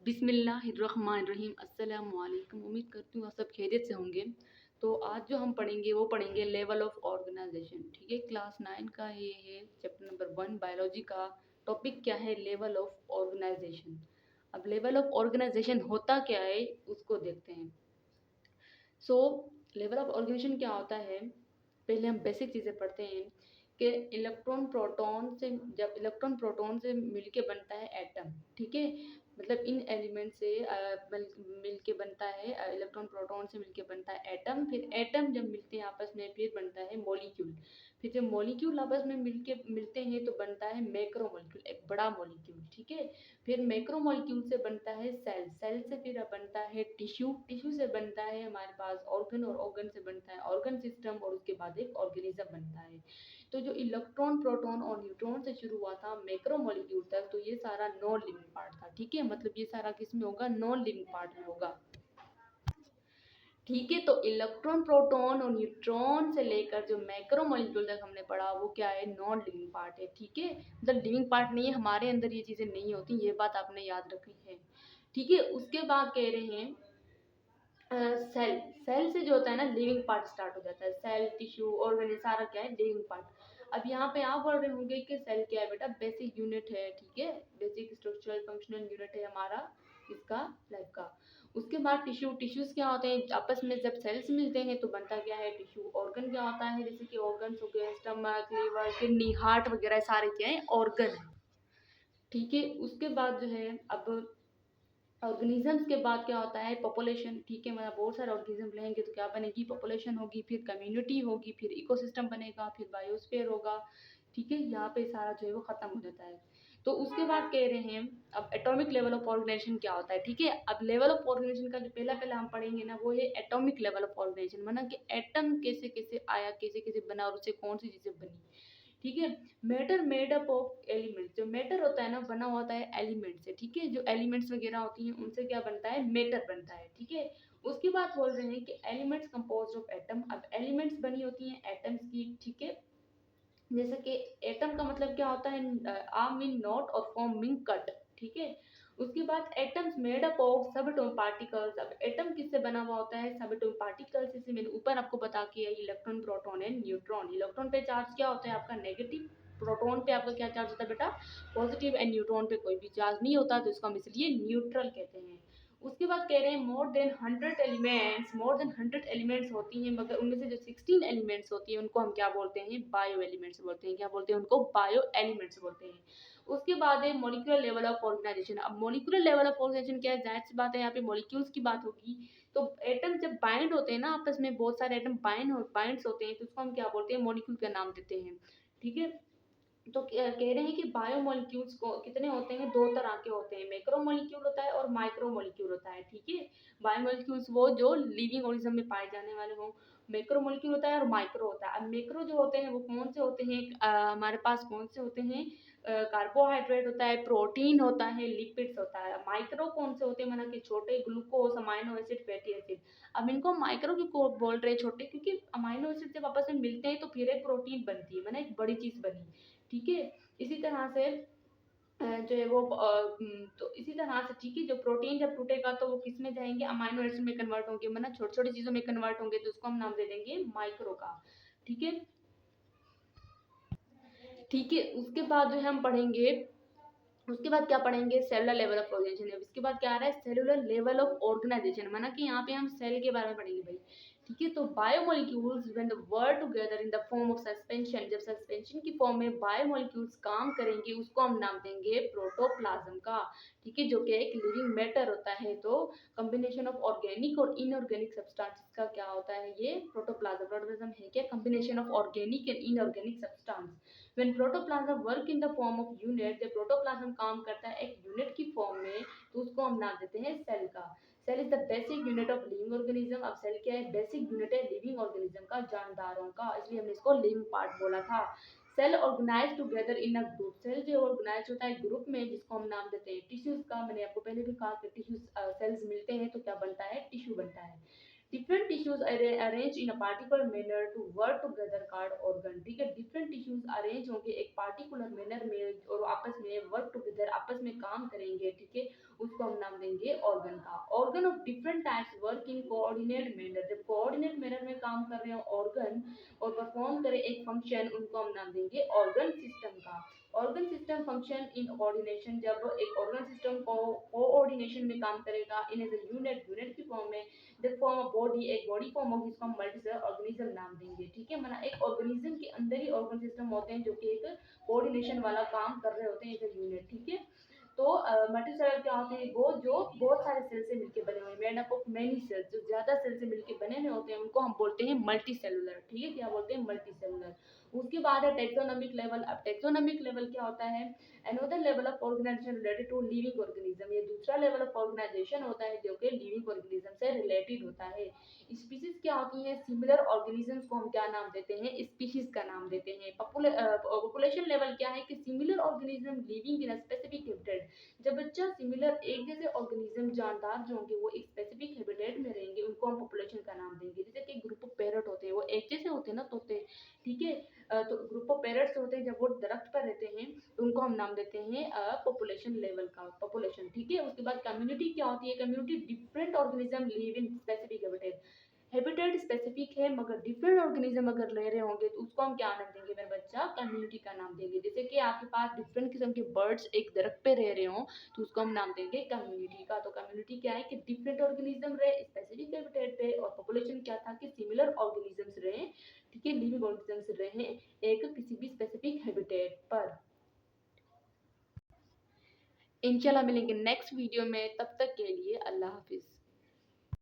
बिस्मिल्लाहिर्रहमानिर्रहीम अस्सलामुअलैकुम। उम्मीद करती हूँ आप सब खैरियत से होंगे। तो आज जो हम पढ़ेंगे वो पढ़ेंगे लेवल ऑफ ऑर्गेनाइजेशन। ठीक है, क्लास 9 का ये है चैप्टर नंबर 1 बायोलॉजी का। टॉपिक क्या है? Level of organisation. अब लेवल ऑफ ऑर्गेनाइजेशन होता क्या है उसको देखते हैं। सो लेवल ऑफ ऑर्गेनाइजेशन क्या होता है, पहले हम बेसिक चीज़ें पढ़ते हैं कि इलेक्ट्रॉन प्रोटॉन से मिलके बनता है एटम। ठीक है, मतलब इन एलिमेंट से मिलके बनता है, इलेक्ट्रॉन प्रोटॉन से मिलके बनता है एटम। फिर एटम जब मिलते हैं आपस में फिर बनता है मॉलिक्यूल। फिर जब मॉलिक्यूल आपस में मिलते हैं तो बनता है मैक्रो मॉलिक्यूल, एक बड़ा मॉलिक्यूल। ठीक है, फिर मैक्रो मॉलिक्यूल से बनता है सेल, सेल से फिर बनता है टिश्यू, टिश्यू से बनता है हमारे पास ऑर्गन, और ऑर्गन से बनता है ऑर्गन सिस्टम, और उसके बाद एक ऑर्गेनिज्म बनता है। तो जो इलेक्ट्रॉन प्रोटॉन और न्यूट्रॉन से शुरू हुआ था मैक्रो मॉलिक्यूल तक, तो ये सारा नॉन लिविंग पार्ट था। ठीक है, मतलब ये सारा किस में होगा? नॉन लिविंग पार्ट में होगा। ठीक है, तो इलेक्ट्रॉन प्रोटॉन और न्यूट्रॉन से लेकर जो मैक्रो मॉलिक्यूल तक हमने पढ़ा वो क्या है? नॉन लिविंग पार्ट है। ठीक है, मतलब लिविंग पार्ट नहीं है, हमारे अंदर ये चीज़ें नहीं होती, ये बात आपने याद रखनी है। ठीक है, उसके बाद कह रहे हैं सेल, सेल से जो होता है ना लिविंग पार्ट स्टार्ट हो जाता है। सेल, टिश्यू, ऑर्गन, सारा क्या है? Living part. अब यहाँ पे आप बोल रहे होंगे कि सेल क्या है बेटा? बेसिक यूनिट है। ठीक है, बेसिक स्ट्रक्चरल फंक्शनल यूनिट है हमारा इसका लाइफ का। उसके बाद टिश्यू, टिश्यूज क्या होते हैं? आपस में जब सेल्स मिलते हैं तो बनता क्या है? टिश्यू। ऑर्गन क्या होता है? जैसे कि ऑर्गन्स हो गए, स्टमक, लीवर, किडनी, हार्ट वगैरह, सारे क्या है? ऑर्गन है। ठीक है, उसके बाद जो है अब ऑर्गेनिजम्स के बाद क्या होता है? पॉपुलेशन। ठीक है, मतलब बहुत सारे ऑर्गेनिज्म रहेंगे तो क्या बनेगी? पॉपुलेशन होगी, फिर कम्युनिटी होगी, फिर इकोसिस्टम बनेगा, फिर बायोस्फीयर होगा। ठीक है, यहाँ पे सारा जो है वो खत्म हो जाता है। तो उसके बाद कह रहे हैं अब एटॉमिक लेवल ऑफ ऑर्गेनाइजेशन क्या होता है। ठीक है, अब लेवल ऑफ ऑर्गेनाइजेशन का जो पहला पहला हम पढ़ेंगे ना वो है एटॉमिक लेवल ऑफ ऑर्गेनाइजेशन, माना कि एटम कैसे कैसे आया, कैसे कैसे बना, और उससे कौन सी चीजें बनी। ठीक है, matter made up of elements. जो मैटर होता है ना बना होता है एलिमेंट से। ठीक है, जो एलिमेंट्स वगैरह होती हैं उनसे क्या बनता है? मैटर बनता है। ठीक है, उसके बाद बोल रहे हैं कि एलिमेंट्स कंपोज ऑफ एटम। अब एलिमेंट्स बनी होती हैं एटम्स की। ठीक है, जैसे कि एटम का मतलब क्या होता है? आर्म मीन नॉट और फॉर्म मीन कट। ठीक है, उसके बाद एटम्स मेड अप ऑफ सब एटॉमिक पार्टिकल्स। अब एटम किससे बना हुआ होता है? सब एटॉमिक पार्टिकल्स। जैसे मैंने ऊपर आपको बता के electron, proton and neutron. Electron पे चार्ज क्या होता है आपका? नेगेटिव। प्रोटॉन पे आपका क्या चार्ज होता है बेटा? पॉजिटिव। एंड न्यूट्रॉन पे कोई भी चार्ज नहीं होता, तो इसको हम इसलिए न्यूट्रल कहते हैं। उसके बाद कह रहे हैं मोर देन 100 एलिमेंट्स होती हैं, मगर उनमें से जो 16 एलिमेंट्स होती हैं उनको हम क्या बोलते हैं? बायो एलिमेंट्स बोलते हैं। क्या बोलते हैं उनको? बायो एलिमेंट्स बोलते हैं। उसके बाद है मॉलिक्यूलर लेवल ऑफ ऑर्गेनाइजेशन। अब मॉलिक्यूलर लेवल ऑफ ऑर्गेनाइजेशन क्या है? जाहिर सी बात है, यहाँ पे मॉलिक्यूल्स की बात होगी। तो एटम जब बाइंड होते हैं ना आपस में, बहुत सारे एटम बाइंड्स होते हैं, तो उसको हम क्या बोलते हैं? मॉलिक्यूल का नाम देते हैं। ठीक है, तो कह रहे हैं कि बायोमोलिक्यूल्स को कितने होते हैं? दो तरह के होते हैं, मैक्रो मॉलिक्यूल होता है और माइक्रो मॉलिक्यूल होता है। ठीक है, बायोमोलिक्यूल्स वो जो लिविंग ऑर्गेनिज्म में पाए जाने वाले हों, मैक्रो मॉलिक्यूल होता है और माइक्रो होता है। अब मैक्रो जो होते हैं वो कौन से होते हैं? हमारे पास कौन से होते हैं? कार्बोहाइड्रेट होता है, प्रोटीन होता है, लिपिड्स होता है। माइक्रो कौन से होते हैं? माना कि छोटे, glucose, amino acid, fatty acid. अब इनको माइक्रो क्यों बोल रहे हैं छोटे? क्योंकि अमाइनो एसिड जब आपस में मिलते हैं तो फिर एक प्रोटीन बनती है, माना एक बड़ी चीज बनी। ठीक है, इसी तरह से जो है वो तो इसी तरह से ठीक है, जो प्रोटीन जब टूटेगा तो वो किस में जाएंगे? अमाइनो एसिड में कन्वर्ट होंगे, मतलब छोटी छोटी चीजों में कन्वर्ट होंगे, तो उसको हम नाम दे देंगे माइक्रो का। ठीक है, ठीक है, उसके बाद जो है हम पढ़ेंगे, उसके बाद क्या पढ़ेंगे? Cellular level of organisation. इसके बाद क्या आ रहा है? सेलुलर लेवल ऑफ ऑर्गेनाइजेशन, माना कि यहाँ पे हम सेल के बारे में पढ़ेंगे भाई। ठीक है, तो biomolecules when the work together in the form of suspension. जब सस्पेंशन की फॉर्म में बायोमोलिक्यूल्स काम करेंगे उसको हम नाम देंगे प्रोटोप्लाज्म का। ठीक है, जो कि एक लिविंग मैटर होता है। तो कॉम्बिनेशन ऑफ ऑर्गेनिक और इनऑर्गेनिक सब्सटेंसेस का क्या होता है? ये प्रोटोप्लाज्म। प्रोटोप्लाज्म है क्या? Combination of organic and inorganic substance. When protoplasm work in the form of unit, जब प्रोटोप्लाज्म काम करता है एक यूनिट की फॉर्म में, तो उसको हम नाम देते हैं सेल का। Cell is the basic unit of living organism. अब सेल क्या है? बेसिक यूनिट है लिविंग ऑर्गेनिज्म का, जानदारों का, इसलिए हमने इसको लिविंग पार्ट बोला था। Cell organise together in a group. Cell जो ऑर्गेनाइज होता है ग्रुप में, जिसको हम नाम देते हैं टिश्यूज का। मैंने आपको पहले भी कहा कि टिश्यूज सेल्स मिलते हैं तो क्या बनता है? टिश्यू बनता है। Different tissues arranged in a particular manner to work together called organ। ठीक है, डिफरेंट टिश्यूज अरेंज होंगे एक पार्टिकुलर मैनर में और आपस में वर्क टुगेदर, आपस में काम करेंगे। ठीक है, उसको हम नाम देंगे ऑर्गन का। Organ of different types work in coordinate manner, जब कोऑर्डिनेट मैनर में काम कर रहे हो ऑर्गन और परफॉर्म करे एक फंक्शन, उनको हम नाम देंगे ऑर्गन सिस्टम का। Organ system function in coordination, जब एक ऑर्गन सिस्टम को कोऑर्डिनेशन में काम करेगा इन एज यूनिट, यूनिट की फॉर्म में, जब फॉर्म ऑफ बॉडी, एक बॉडी फॉर्म होगी उसको हम मल्टीसेलुलर ऑर्गेनिज्म नाम देंगे। ठीक है, मतलब एक ऑर्गेनिज्म के अंदर ही ऑर्गन सिस्टम होते हैं जो कि एक कोऑर्डिनेशन वाला काम कर रहे होते हैं एज ए यूनिट। ठीक है, तो मल्टीसेलुलर क्या होते हैं, वो जो बहुत सारे सेल से मिलकर बने हुए, made up of many cells, जो ज्यादा सेल से मिलकर बने हुए होते हैं उनको हम बोलते हैं मल्टी सेलुलर। ठीक है, क्या बोलते हैं, मल्टी सेलुलर। उसके बाद है टेक्सोनोमिक लेवल। अब टेक्सोनोमिक लेवल क्या होता है, another level of organisation related to living organism, ये दूसरा लेवल ऑफ ऑर्गेनाइजेशन होता है जो कि लिविंग ऑर्गेनिज्म से रिलेटेड होता है। स्पीशीज क्या होती है, सिमिलर ऑर्गेनिजम्स को हम क्या नाम देते हैं, स्पीशीज का नाम देते हैं। पॉपुलेशन लेवल क्या है कि similar organism living in specific habitat, जब बच्चा सिमिलर एक जैसे ऑर्गेनिज्म जानदार जो होंगे वो एक स्पेसिफिक हैबिटेट में रहेंगे, उनको हम पॉपुलेशन का नाम देंगे। जैसे कि ग्रुप ऑफ पैरट होते हैं, वो एक जैसे होते हैं ना तोते। ठीक है, तो ग्रुप ऑफ पैरट्स होते हैं जब वो दरख्त पर रहते हैं तो उनको हम नाम देते हैं पॉपुलेशन लेवल का, पॉपुलेशन। ठीक है, उसके बाद कम्युनिटी क्या होती है, community different organism live in specific habitat, habitat specific है मगर डिफरेंट ऑर्गेनिज्म अगर ले रहे होंगे तो उसको हम क्या नाम देंगे मेरे बच्चा, कम्युनिटी का नाम देंगे। जैसे कि आपके पास डिफरेंट किस्म के बर्ड्स एक दरख्त पे रह रहे हो तो उसको हम नाम देंगे कम्युनिटी का। तो कम्युनिटी क्या है कि डिफरेंट ऑर्गेनिज्म रहे स्पेसिफिक हैबिटेट पे, और पॉपुलेशन क्या था कि सिमिलर ऑर्गेनिजम्स रहे। ठीक है, लिविंग ऑर्गेनिजम्स रहे एक किसी भी स्पेसिफिक हैबिटेट पर। इंशाल्लाह मिलेंगे नेक्स्ट वीडियो में, तब तक के लिए अल्लाह हाफिज।